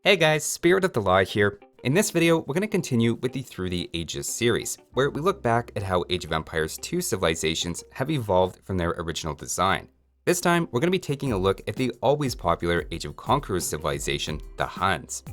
Hey guys, Spirit of the Law here. In this video, we're going to continue with the Through the Ages series, where we look back at how Age of Empires 2 civilizations have evolved from their original design. This time, we're going to be taking a look at the always popular Age of Conqueror civilization, the Huns.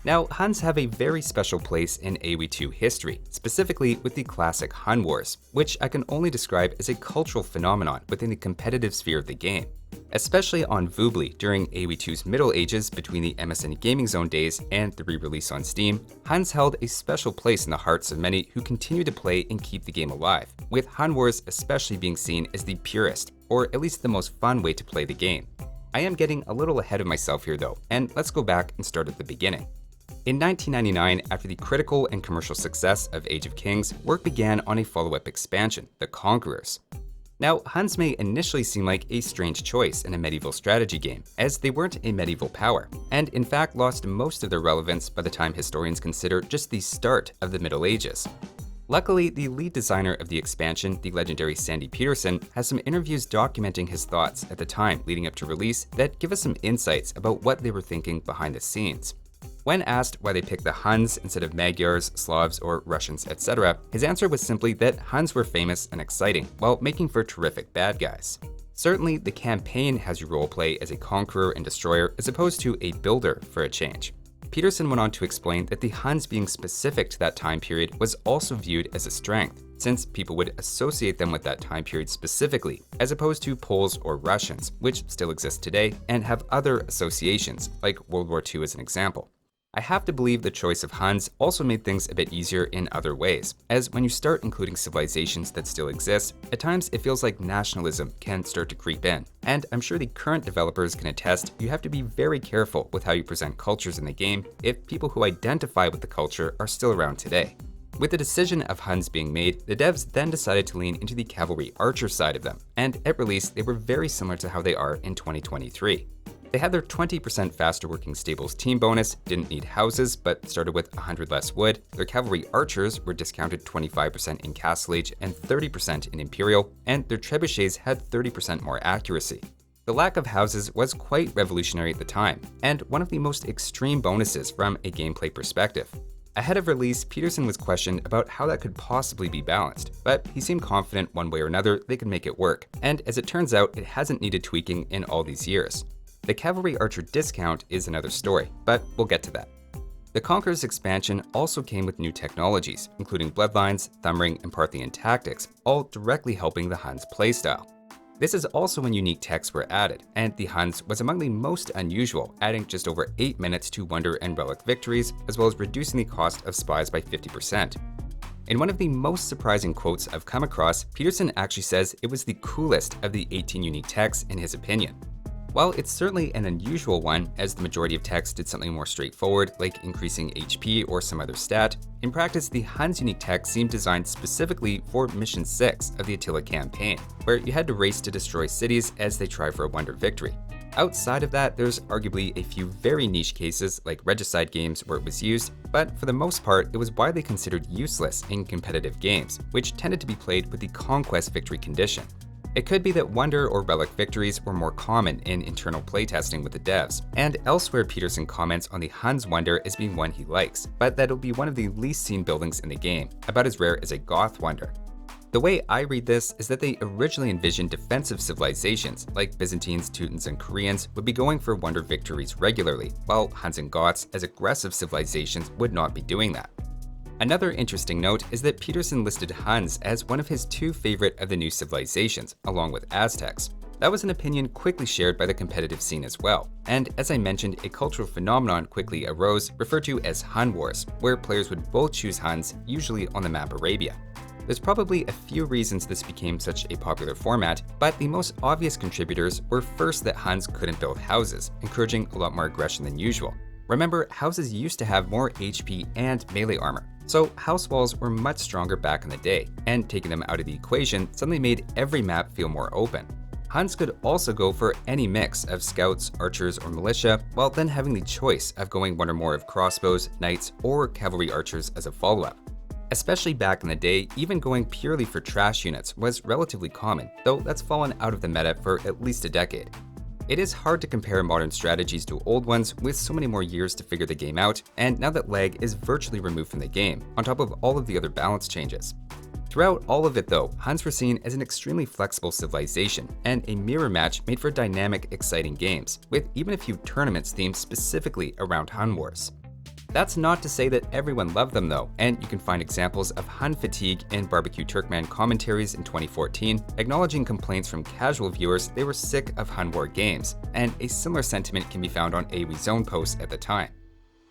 Now, Huns have a very special place in AoE2 history, specifically with the classic Hun Wars, which I can only describe as a cultural phenomenon within the competitive sphere of the game. Especially on Voobly during AoE2's Middle Ages between the MSN Gaming Zone days and the re-release on Steam, Huns held a special place in the hearts of many who continue to play and keep the game alive, with Hun Wars especially being seen as the purest, or at least the most fun way to play the game. I am getting a little ahead of myself here though, and let's go back and start at the beginning. In 1999, after the critical and commercial success of Age of Kings, work began on a follow-up expansion, the Conquerors. Now, Huns may initially seem like a strange choice in a medieval strategy game, as they weren't a medieval power, and in fact lost most of their relevance by the time historians consider just the start of the Middle Ages. Luckily, the lead designer of the expansion, the legendary Sandy Peterson, has some interviews documenting his thoughts at the time leading up to release that give us some insights about what they were thinking behind the scenes. When asked why they picked the Huns instead of Magyars, Slavs, or Russians, etc., his answer was simply that Huns were famous and exciting, while making for terrific bad guys. Certainly, the campaign has you roleplay as a conqueror and destroyer as opposed to a builder for a change. Peterson went on to explain that the Huns being specific to that time period was also viewed as a strength, since people would associate them with that time period specifically, as opposed to Poles or Russians, which still exist today and have other associations, like World War II as an example. I have to believe the choice of Huns also made things a bit easier in other ways, as when you start including civilizations that still exist, at times it feels like nationalism can start to creep in. And I'm sure the current developers can attest you have to be very careful with how you present cultures in the game if people who identify with the culture are still around today. With the decision of Huns being made, the devs then decided to lean into the cavalry archer side of them, and at release they were very similar to how they are in 2023. They had their 20% faster working stables team bonus, didn't need houses, but started with 100 less wood. Their cavalry archers were discounted 25% in Castle Age and 30% in Imperial, and their trebuchets had 30% more accuracy. The lack of houses was quite revolutionary at the time, and one of the most extreme bonuses from a gameplay perspective. Ahead of release, Peterson was questioned about how that could possibly be balanced, but he seemed confident one way or another they could make it work, and as it turns out, it hasn't needed tweaking in all these years. The Cavalry Archer discount is another story, but we'll get to that. The Conqueror's expansion also came with new technologies, including Bloodlines, Thumbring, and Parthian tactics, all directly helping the Huns' playstyle. This is also when unique techs were added, and the Huns was among the most unusual, adding just over 8 minutes to Wonder and Relic victories, as well as reducing the cost of spies by 50%. In one of the most surprising quotes I've come across, Peterson actually says it was the coolest of the 18 unique techs in his opinion. While it's certainly an unusual one, as the majority of techs did something more straightforward, like increasing HP or some other stat, in practice the Huns' unique tech seemed designed specifically for Mission 6 of the Attila campaign, where you had to race to destroy cities as they try for a wonder victory. Outside of that, there's arguably a few very niche cases like regicide games where it was used, but for the most part it was widely considered useless in competitive games, which tended to be played with the conquest victory condition. It could be that Wonder or Relic victories were more common in internal playtesting with the devs, and elsewhere Peterson comments on the Huns Wonder as being one he likes, but that it'll be one of the least seen buildings in the game, about as rare as a Goth Wonder. The way I read this is that they originally envisioned defensive civilizations, like Byzantines, Teutons, and Koreans, would be going for Wonder victories regularly, while Huns and Goths, as aggressive civilizations, would not be doing that. Another interesting note is that Peterson listed Huns as one of his 2 favorite of the new civilizations, along with Aztecs. That was an opinion quickly shared by the competitive scene as well, and as I mentioned, a cultural phenomenon quickly arose referred to as Hun Wars, where players would both choose Huns, usually on the map Arabia. There's probably a few reasons this became such a popular format, but the most obvious contributors were first that Huns couldn't build houses, encouraging a lot more aggression than usual. Remember, houses used to have more HP and melee armor, so house walls were much stronger back in the day, and taking them out of the equation suddenly made every map feel more open. Huns could also go for any mix of scouts, archers, or militia, while then having the choice of going one or more of crossbows, knights, or cavalry archers as a follow-up. Especially back in the day, even going purely for trash units was relatively common, though that's fallen out of the meta for at least a decade. It is hard to compare modern strategies to old ones with so many more years to figure the game out, and now that lag is virtually removed from the game, on top of all of the other balance changes. Throughout all of it though, Huns were seen as an extremely flexible civilization, and a mirror match made for dynamic, exciting games, with even a few tournaments themed specifically around Hun Wars. That's not to say that everyone loved them though, and you can find examples of Hun fatigue in Barbecue Turkman commentaries in 2014, acknowledging complaints from casual viewers they were sick of Hun War games, and a similar sentiment can be found on AoE Zone posts at the time.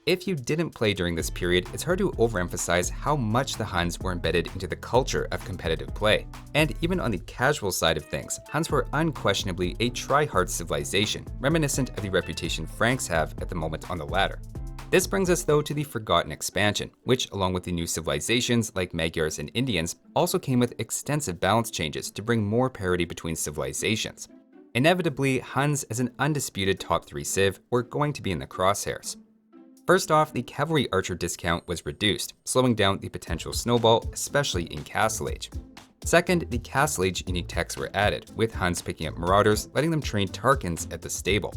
If you didn't play during this period, it's hard to overemphasize how much the Huns were embedded into the culture of competitive play. And even on the casual side of things, Huns were unquestionably a try-hard civilization, reminiscent of the reputation Franks have at the moment on the ladder. This brings us though to the Forgotten expansion, which along with the new civilizations like Magyars and Indians, also came with extensive balance changes to bring more parity between civilizations. Inevitably, Huns as an undisputed top 3 civ were going to be in the crosshairs. First off, the Cavalry Archer discount was reduced, slowing down the potential snowball, especially in Castle Age. Second, the Castle Age unique techs were added, with Huns picking up Marauders, letting them train Tarkans at the stable.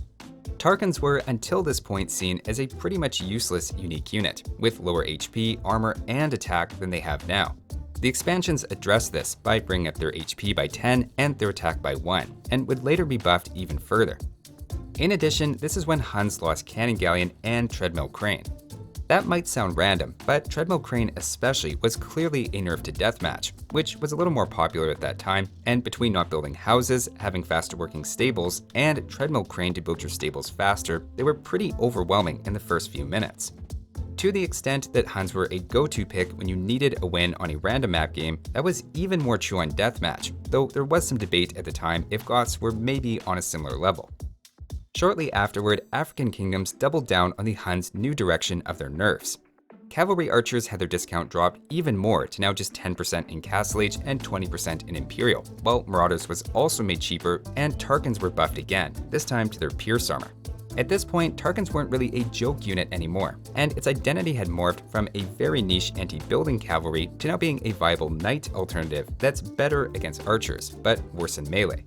Tarkans were, until this point, seen as a pretty much useless unique unit, with lower HP, armor, and attack than they have now. The expansions addressed this by bringing up their HP by 10 and their attack by 1, and would later be buffed even further. In addition, this is when Huns lost Cannon Galleon and Treadmill Crane. That might sound random, but Treadmill Crane especially was clearly a nerf to deathmatch, which was a little more popular at that time, and between not building houses, having faster working stables, and Treadmill Crane to build your stables faster, they were pretty overwhelming in the first few minutes. To the extent that Huns were a go-to pick when you needed a win on a random map game, that was even more true on deathmatch, though there was some debate at the time if Goths were maybe on a similar level. Shortly afterward, African kingdoms doubled down on the Huns' new direction of their nerfs. Cavalry Archers had their discount dropped even more to now just 10% in Castle Age and 20% in Imperial, while Marauders was also made cheaper and Tarkans were buffed again, this time to their Pierce armor. At this point, Tarkans weren't really a joke unit anymore, and its identity had morphed from a very niche anti-building cavalry to now being a viable knight alternative that's better against archers, but worse in melee.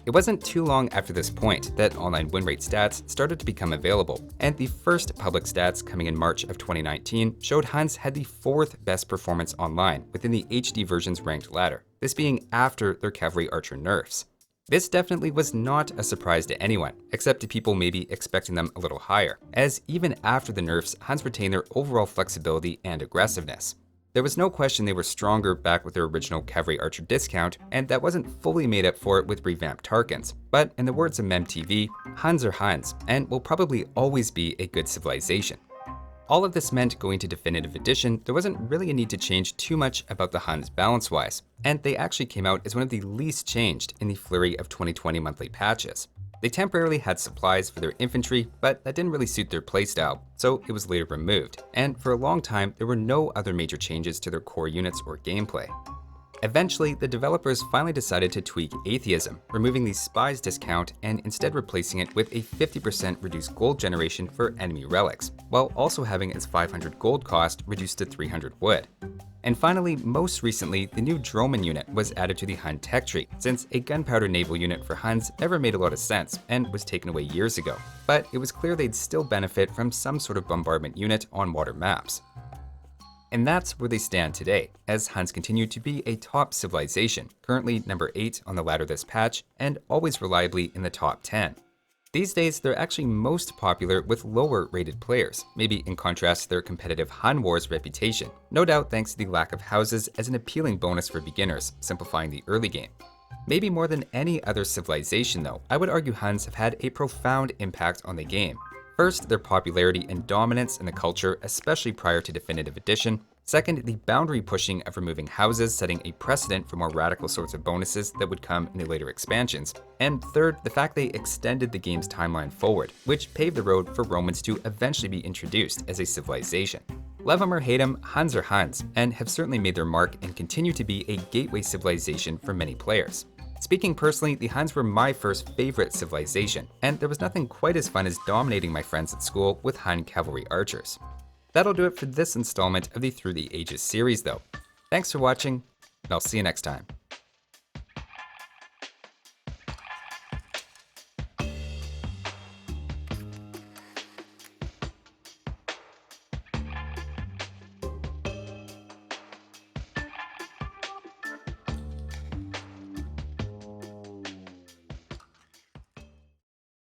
It wasn't too long after this point that online win rate stats started to become available, and the first public stats coming in March of 2019 showed Huns had the 4th best performance online within the HD version's ranked ladder, this being after their Cavalry Archer nerfs. This definitely was not a surprise to anyone, except to people maybe expecting them a little higher, as even after the nerfs, Huns retained their overall flexibility and aggressiveness. There was no question they were stronger back with their original Cavalry Archer discount, and that wasn't fully made up for it with revamped Tarkans. But in the words of MemTV, Huns are Huns, and will probably always be a good civilization. All of this meant going to Definitive Edition, there wasn't really a need to change too much about the Huns balance-wise, and they actually came out as one of the least changed in the flurry of 2020 monthly patches. They temporarily had supplies for their infantry, but that didn't really suit their playstyle, so it was later removed, and for a long time there were no other major changes to their core units or gameplay. Eventually, the developers finally decided to tweak Atheism, removing the Spies discount and instead replacing it with a 50% reduced gold generation for enemy relics, while also having its 500 gold cost reduced to 300 wood. And finally, most recently, the new Droman unit was added to the Hun tech tree, since a gunpowder naval unit for Huns never made a lot of sense and was taken away years ago. But it was clear they'd still benefit from some sort of bombardment unit on water maps. And that's where they stand today, as Huns continue to be a top civilization, currently number 8 on the ladder this patch, and always reliably in the top 10. These days, they're actually most popular with lower rated players, maybe in contrast to their competitive Hun Wars reputation, no doubt thanks to the lack of houses as an appealing bonus for beginners, simplifying the early game. Maybe more than any other civilization though, I would argue Huns have had a profound impact on the game. First, their popularity and dominance in the culture, especially prior to Definitive Edition. Second, the boundary pushing of removing houses, setting a precedent for more radical sorts of bonuses that would come in the later expansions. And third, the fact they extended the game's timeline forward, which paved the road for Romans to eventually be introduced as a civilization. Love them or hate them, Huns are Huns, and have certainly made their mark and continue to be a gateway civilization for many players. Speaking personally, the Huns were my first favorite civilization, and there was nothing quite as fun as dominating my friends at school with Hun Cavalry Archers. That'll do it for this installment of the Through the Ages series though. Thanks for watching, and I'll see you next time.